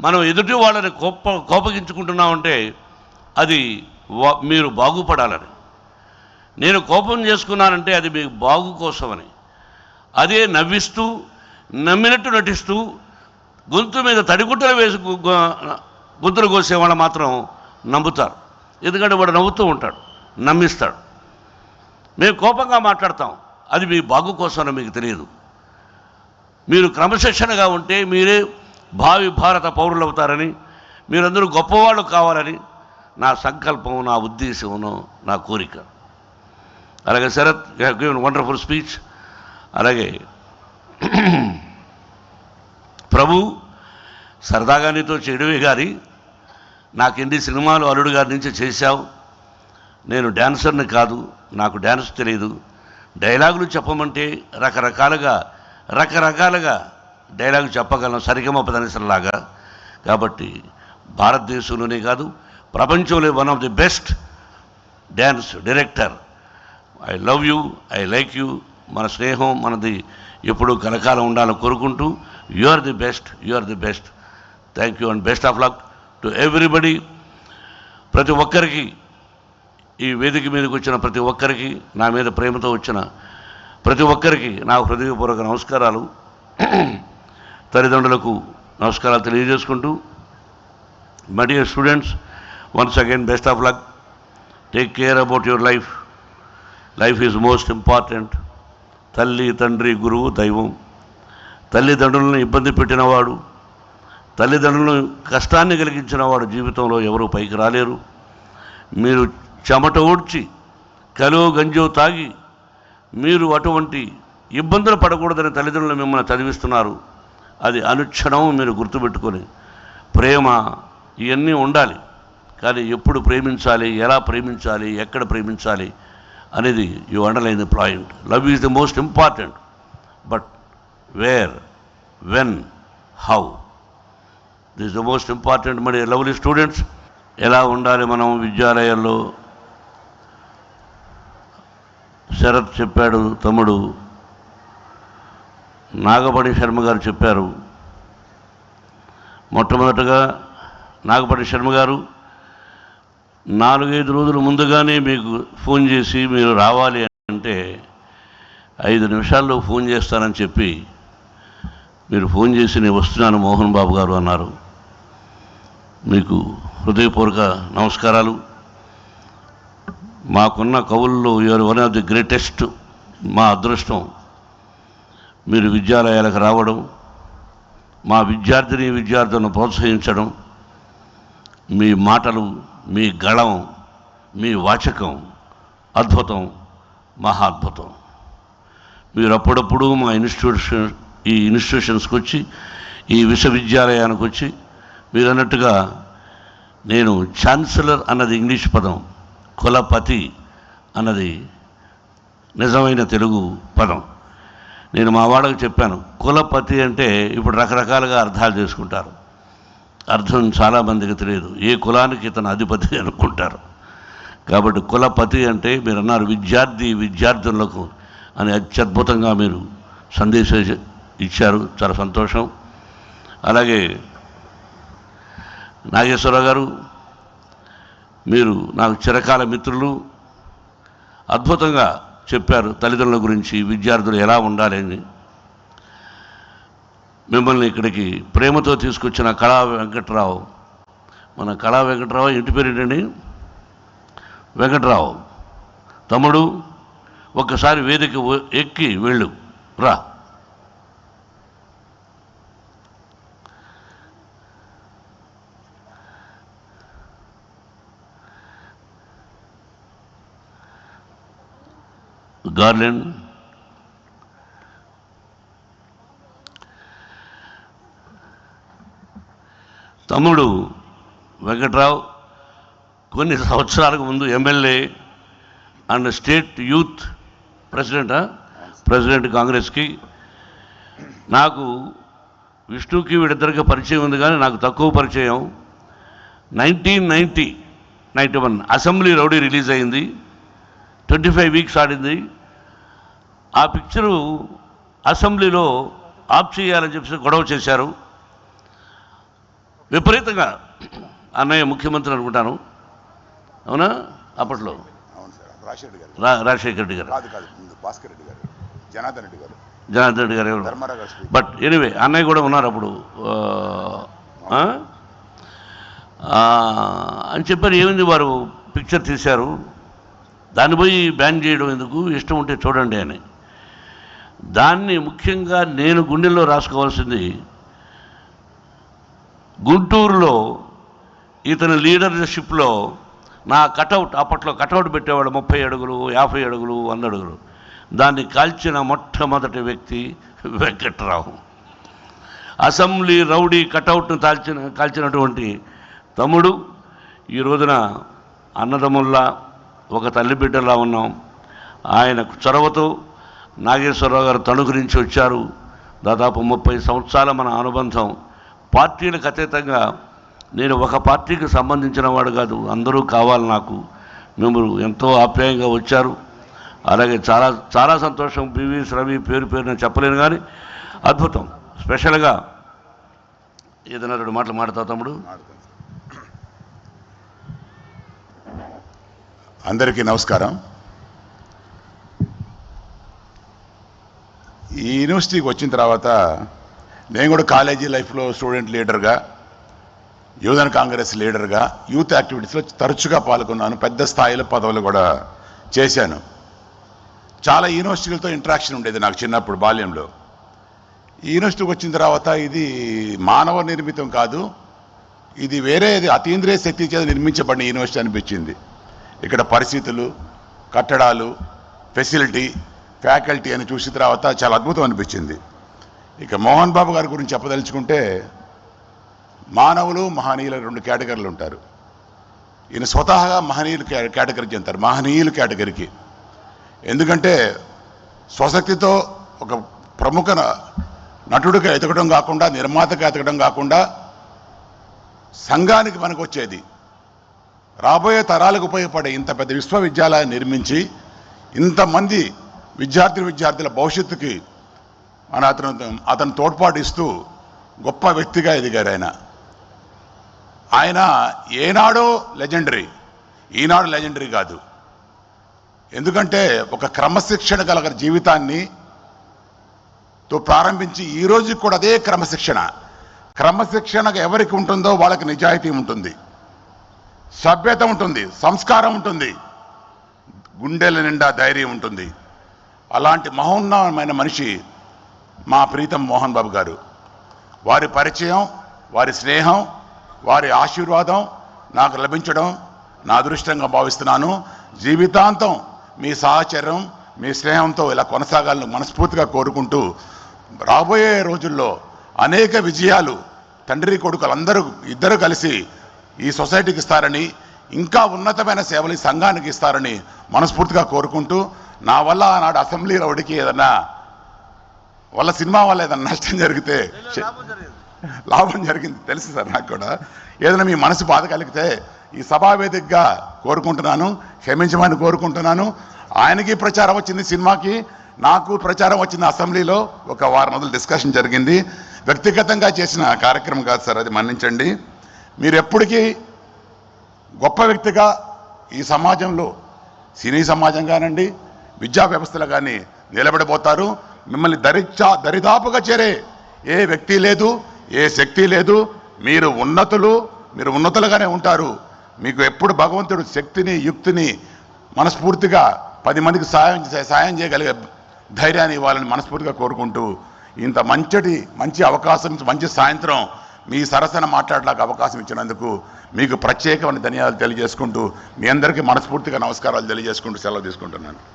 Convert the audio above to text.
మనం ఎదుటి వాళ్ళని కోపగించుకుంటున్నామంటే అది మీరు బాగుపడాలని. నేను కోపం చేసుకున్నానంటే అది మీకు బాగు కోసమని. అదే నవ్విస్తూ నమ్మినట్టు నటిస్తూ గొంతు మీద తడిగుట్టలు వేసి గొంతులు కోసేవాళ్ళు మాత్రం నమ్ముతారు. ఎందుకంటే వాడు నవ్వుతూ ఉంటాడు, నమ్మిస్తాడు. మేము కోపంగా మాట్లాడతాం, అది మీ బాగు కోసమని మీకు తెలియదు. మీరు క్రమశిక్షణగా ఉంటే మీరే భావి భారత పౌరులు అవుతారని, మీరందరూ గొప్పవాళ్ళు కావాలని నా సంకల్పం, నా ఉద్దేశం, నా కోరిక. అలాగే శరత్ గివెన్ వండర్ఫుల్ స్పీచ్. అలాగే ప్రభు సరదాగా నీతో చేయడమే గారి నాకు ఎన్ని సినిమాలు అల్లుడు గారి నుంచి చేశావు. నేను డ్యాన్సర్ని కాదు, నాకు డ్యాన్స్ తెలియదు. డైలాగులు చెప్పమంటే రకరకాలుగా డైలాగు చెప్పగలను, సరిగమ పదనిసలాగా. కాబట్టి భారతదేశంలోనే కాదు, ప్రపంచంలో one of the best dance director. I love you, I like you. మన స్నేహం మనది ఎప్పుడూ కలకాలం ఉండాలని కోరుకుంటూ, you are the best. Thank you and best of luck to everybody. ప్రతి ఒక్కరికి, ఈ వేదిక మీదకి వచ్చిన ప్రతి ఒక్కరికి, నా మీద ప్రేమతో వచ్చిన ప్రతి ఒక్కరికి నా హృదయపూర్వక నమస్కారాలు. తల్లిదండ్రులకు నమస్కారాలు తెలియజేసుకుంటూ, my dear students, once again best of luck. Take care about your life. Life is most important. తల్లి, తండ్రి, గురువు, దైవం. తల్లిదండ్రులను ఇబ్బంది పెట్టినవాడు, తల్లిదండ్రులను కష్టాన్ని కలిగించినవాడు జీవితంలో ఎవరూ పైకి రాలేరు. మీరు చెమట ఊడ్చి కలో గంజో తాగి మీరు అటువంటి ఇబ్బందులు పడకూడదని తల్లిదండ్రులు మిమ్మల్ని చదివిస్తున్నారు. అది అనుక్షణం మీరు గుర్తుపెట్టుకొని, ప్రేమ ఇవన్నీ ఉండాలి. కానీ ఎప్పుడు ప్రేమించాలి, ఎలా ప్రేమించాలి, ఎక్కడ ప్రేమించాలి అనేది you underline the point. Love is the most important, but where, when, how, this is the most important. మరి లవ్లీ స్టూడెంట్స్, ఎలా ఉండాలి మనం విద్యాలయాల్లో? శరత్ చెప్పాడు, తమ్ముడు నాగపణి శర్మ గారు చెప్పారు. మొట్టమొదటగా నాగపణి శర్మ గారు 4-5 రోజుల ముందుగానే మీకు ఫోన్ చేసి మీరు రావాలి అంటే 5 నిమిషాల్లో ఫోన్ చేస్తానని చెప్పి మీరు ఫోన్ చేసి నేను వస్తున్నాను మోహన్ బాబు గారు అన్నారు. మీకు హృదయపూర్వక నమస్కారాలు. మాకున్న కవుల్లో you are one of the greatest. మా అదృష్టం మీరు విద్యాలయాలకు రావడం, మా విద్యార్థులను ప్రోత్సహించడం. మీ మాటలు, మీ గళం, మీ వాచకం అద్భుతం, మహా అద్భుతం. మీరు అప్పుడప్పుడు మా ఇన్స్టిట్యూషన్స్కి వచ్చి, ఈ విశ్వవిద్యాలయానికి వచ్చి, మీరు అన్నట్టుగా నేను ఛాన్సలర్ అన్నది ఇంగ్లీష్ పదం, కులపతి అన్నది నిజమైన తెలుగు పదం. నేను మా వాడకు చెప్పాను, కులపతి అంటే ఇప్పుడు రకరకాలుగా అర్థాలు చేసుకుంటారు. అర్థం చాలామందికి తెలియదు. ఏ కులానికి ఇతను అధిపతి అనుకుంటారు. కాబట్టి కులపతి అంటే మీరు అన్నారు విద్యార్థులకు అని అత్యద్భుతంగా మీరు సందేశం ఇచ్చారు. చాలా సంతోషం. అలాగే నాగేశ్వరరావు గారు, మీరు నాకు చిరకాల మిత్రులు. అద్భుతంగా చెప్పారు తల్లిదండ్రుల గురించి, విద్యార్థులు ఎలా ఉండాలి అని. మిమ్మల్ని ఇక్కడికి ప్రేమతో తీసుకొచ్చిన కళా వెంకట్రావు, మన కళా వెంకట్రావు ఇంటి పేరు ఏంటండి? వెంకట్రావు. తమ్ముడు ఒక్కసారి వేదిక ఎక్కి వెళ్ళు రా. గార్లెండ్, తమ్ముడు వెంకట్రావు కొన్ని సంవత్సరాలకు ముందు MLA and state youth president కాంగ్రెస్కి. నాకు విష్ణుకి వీడిద్దరికి పరిచయం ఉంది, కానీ నాకు తక్కువ పరిచయం. 1991 అసెంబ్లీ రౌడీ రిలీజ్ అయింది. 25 వీక్స్ ఆడింది. ఆ పిక్చరు అసెంబ్లీలో ఆఫ్ చేయాలని చెప్పి గొడవ చేశారు. విపరీతంగా అన్నయ్య ముఖ్యమంత్రి అనుకుంటాను, అవునా? అప్పట్లో అవును సార్, రాజశేఖర రెడ్డి గారు కాదు కాదు, భాస్కర్ రెడ్డి గారు, జనార్దన్ రెడ్డి గారు, జనార్దన్ రెడ్డి గారు ఎవరు? ధర్మారావు గారు. బట్ ఎనీవే అన్నయ్య కూడా ఉన్నారు అప్పుడు అని చెప్పారు. ఏమైంది, వారు పిక్చర్ తీశారు, దాన్ని పోయి బ్యాన్ చేయడం ఎందుకు, ఇష్టం ఉంటే చూడండి అని. దాన్ని ముఖ్యంగా నేను గుండెల్లో రాసుకోవాల్సింది, గుంటూరులో ఇతని లీడర్షిప్లో నా కటౌట్, అప్పట్లో కటౌట్ పెట్టేవాడు 30 అడుగులు, 50 అడుగులు, 100 అడుగులు, దాన్ని కాల్చిన మొట్టమొదటి వ్యక్తి వెంకట్రావు. అసెంబ్లీ రౌడీ కటౌట్ను కాల్చినటువంటి తమ్ముడు. ఈ రోజున అన్నదమ్ముల్లా ఒక తల్లి బిడ్డలా ఉన్నాం. ఆయన చొరవతో నాగేశ్వరరావు గారు తణుకు నుంచి వచ్చారు. దాదాపు 30 సంవత్సరాల మన అనుబంధం. పార్టీలకు అతీతంగా నేను ఒక పార్టీకి సంబంధించిన వాడు కాదు, అందరూ కావాలి నాకు. మేము ఎంతో ఆప్యాయంగా వచ్చారు. అలాగే చాలా చాలా సంతోషం. పివిఎస్ రవి పేరు నేను చెప్పలేను, కానీ అద్భుతం. స్పెషల్గా ఏదైనా 2 మాటలు మాట్లాడతావు తమ్ముడు? అందరికీ నమస్కారం. ఈ యూనివర్సిటీకి వచ్చిన తర్వాత నేను కూడా కాలేజీ లైఫ్లో స్టూడెంట్ లీడర్గా, యువజన కాంగ్రెస్ లీడర్గా, యూత్ యాక్టివిటీస్లో తరచుగా పాల్గొన్నాను. పెద్ద స్థాయిలో పదవులు కూడా చేశాను. చాలా యూనివర్సిటీలతో ఇంటరాక్షన్ ఉండేది నాకు చిన్నప్పుడు బాల్యంలో. ఈ యూనివర్సిటీకి వచ్చిన తర్వాత ఇది మానవ నిర్మితం కాదు, ఇది వేరేది అతీంద్రియ శక్తి చేత నిర్మించబడిన యూనివర్సిటీ అనిపించింది. ఇక్కడ పరిస్థితులు, కట్టడాలు, ఫెసిలిటీ, ఫ్యాకల్టీ అని చూసిన తర్వాత చాలా అద్భుతం అనిపించింది. ఇక మోహన్ బాబు గారి గురించి చెప్పదలుచుకుంటే, మానవులు మహనీయులు 2 కేటగిరీలు ఉంటారు. ఈయన స్వతహాగా మహనీయులు కేటగిరీకి చెందుతారు, మహనీయులు కేటగిరీకి. ఎందుకంటే స్వశక్తితో ఒక ప్రముఖ నటుడిగా ఎదగడం కాకుండా, నిర్మాతగా ఎదగడం కాకుండా, సంఘానికి పనికొచ్చేది, రాబోయే తరాలకు ఉపయోగపడే ఇంత పెద్ద విశ్వవిద్యాలయాన్ని నిర్మించి ఇంతమంది విద్యార్థుల భవిష్యత్తుకి అతను తోడ్పాటు ఇస్తూ గొప్ప వ్యక్తిగా ఎదిగారు ఆయన ఏనాడో లెజెండరీ, ఈనాడు లెజెండరీ కాదు. ఎందుకంటే ఒక క్రమశిక్షణ గల జీవితాన్ని ప్రారంభించి ఈ రోజుకి కూడా అదే క్రమశిక్షణ ఎవరికి ఉంటుందో వాళ్ళకి నిజాయితీ ఉంటుంది, సభ్యత ఉంటుంది, సంస్కారం ఉంటుంది, గుండెల నిండా ధైర్యం ఉంటుంది. అలాంటి మహోన్నతమైన మనిషి మా ప్రీతం మోహన్ బాబు గారు. వారి పరిచయం, వారి స్నేహం, వారి ఆశీర్వాదం నాకు లభించడం నా అదృష్టంగా భావిస్తున్నాను. జీవితాంతం మీ సహచర్యం, మీ స్నేహంతో ఇలా కొనసాగాలని మనస్ఫూర్తిగా కోరుకుంటూ, రాబోయే రోజుల్లో అనేక విజయాలు తండ్రి కొడుకులందరూ ఇద్దరు కలిసి ఈ సొసైటీకి ఇస్తారని, ఇంకా ఉన్నతమైన సేవలు ఈ సంఘానికి ఇస్తారని మనస్ఫూర్తిగా కోరుకుంటూ, నా వల్ల ఆనాడు అసెంబ్లీ రౌడీకి ఏదన్నా సినిమా వల్ల ఏదన్నా నష్టం జరిగితే, లాభం జరిగింది తెలుసు సార్ నాకు కూడా, ఏదైనా మీ మనసు బాధ కలిగితే ఈ సభావేదికగా కోరుకుంటున్నాను, క్షమించమని కోరుకుంటున్నాను. ఆయనకి ప్రచారం వచ్చింది సినిమాకి, నాకు ప్రచారం వచ్చింది అసెంబ్లీలో. ఒక వారం మొదలు డిస్కషన్ జరిగింది. వ్యక్తిగతంగా చేసిన కార్యక్రమం కాదు సార్, అది మన్నించండి. మీరు ఎప్పటికీ గొప్ప వ్యక్తిగా ఈ సమాజంలో, సినీ సమాజం కానివ్వండి, విద్యా వ్యవస్థలో కానీ నిలబడిపోతారు. మిమ్మల్ని దరిదాపుగా చేరే ఏ వ్యక్తి లేదు, ఏ శక్తి లేదు. మీరు ఉన్నతులుగానే ఉంటారు. మీకు ఎప్పుడు భగవంతుడు శక్తిని, యుక్తిని, మనస్ఫూర్తిగా 10 మందికి సాయం చేయగలిగే ధైర్యాన్ని ఇవ్వాలని మనస్ఫూర్తిగా కోరుకుంటూ, ఇంత మంచి అవకాశం, మంచి సాయంత్రం మీ సరసన మాట్లాడడానికి అవకాశం ఇచ్చినందుకు మీకు ప్రత్యేకమైన ధన్యవాదాలు తెలియజేసుకుంటూ, మీ అందరికీ మనస్ఫూర్తిగా నమస్కారాలు తెలియజేసుకుంటూ సెలవు తీసుకుంటున్నాను.